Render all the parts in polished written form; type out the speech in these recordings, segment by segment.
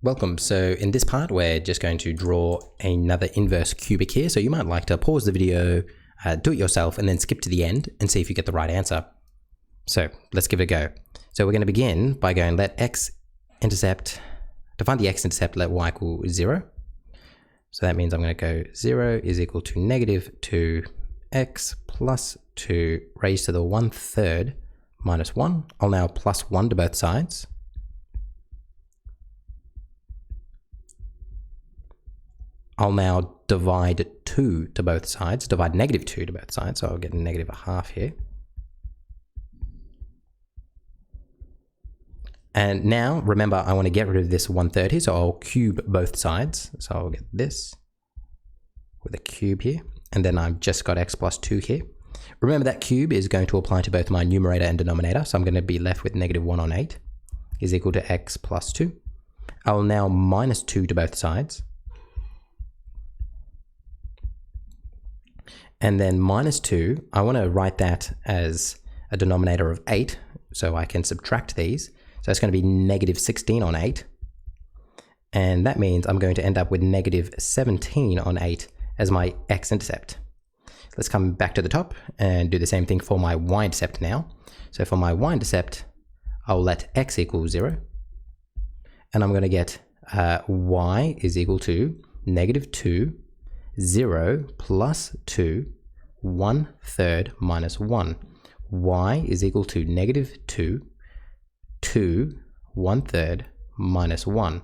Welcome. So in this part, we're just going to draw another inverse cubic here. So you might like to pause the video, do it yourself, and then skip to the end and see if you get the right answer. So let's give it a go. So we're going to begin by going let x-intercept, to find the x-intercept, let y equal 0. So that means I'm going to go 0 is equal to negative 2x plus 2 raised to the 1/3 minus 1. I'll now plus 1 to both sides. I'll now divide 2 to both sides, divide negative 2 to both sides, so I'll get negative 1/2 here. And now, remember, I want to get rid of this 1/3 here, so I'll cube both sides. So I'll get this with a cube here, and then I've just got x plus 2 here. Remember that cube is going to apply to both my numerator and denominator, so I'm going to be left with negative 1 on 8 is equal to x plus 2. I'll now minus 2 to both sides. And then minus 2, I want to write that as a denominator of 8, so I can subtract these. So it's going to be negative 16 on 8. And that means I'm going to end up with negative 17 on 8 as my x-intercept. Let's come back to the top and do the same thing for my y-intercept now. So for my y-intercept, I'll let x equal 0. And I'm going to get y is equal to negative 2, 0 plus 2, 1/3 minus 1. Y is equal to negative 2, 2, 1/3 minus 1.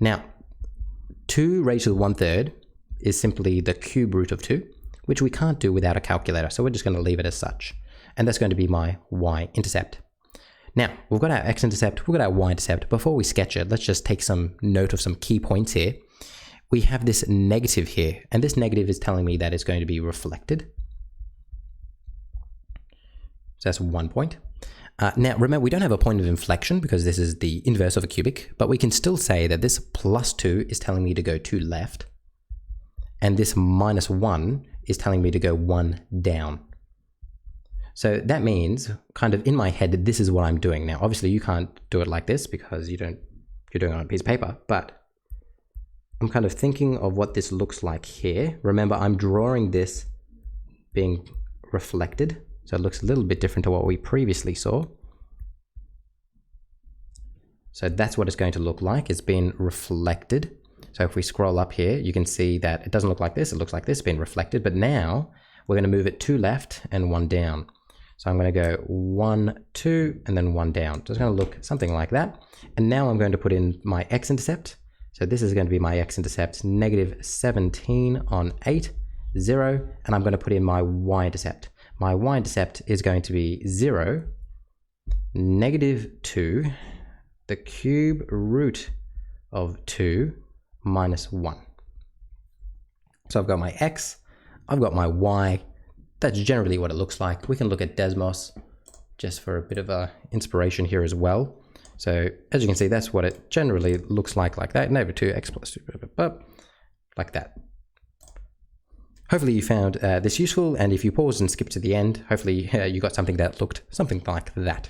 Now, 2 raised to the 1/3 is simply the cube root of 2, which we can't do without a calculator, so we're just going to leave it as such. And that's going to be my y-intercept. Now, we've got our x-intercept, we've got our y-intercept. Before we sketch it, let's just take some note of some key points here. We have this negative here, and this negative is telling me that it's going to be reflected. So that's 1 point. Now, remember, we don't have a point of inflection because this is the inverse of a cubic, but we can still say that this plus 2 is telling me to go 2 left, and this minus 1 is telling me to go 1 down. So that means, kind of in my head, that this is what I'm doing. Now, obviously, you can't do it like this because you're doing it on a piece of paper, but I'm kind of thinking of what this looks like here. Remember, I'm drawing this being reflected, so it looks a little bit different to what we previously saw. So that's what it's going to look like. It's been reflected. So if we scroll up here, you can see that it doesn't look like this. It looks like this, been reflected. But now we're going to move it 2 left and 1 down. So I'm going to go 1, 2, and then 1 down. So it's going to look something like that. And now I'm going to put in my x-intercept. So this is going to be my x-intercept, negative 17 on 8, 0, and I'm going to put in my y-intercept. My y-intercept is going to be 0, negative 2, the cube root of 2 minus 1. So I've got my x, I've got my y. That's generally what it looks like. We can look at Desmos just for a bit of a inspiration here as well. So as you can see, that's what it generally looks like that. Negative 2, x plus 2, like that. Hopefully you found this useful, and if you pause and skip to the end, hopefully you got something that looked something like that.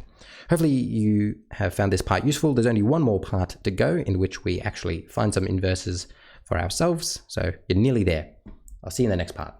Hopefully you have found this part useful. There's only one more part to go in which we actually find some inverses for ourselves. So you're nearly there. I'll see you in the next part.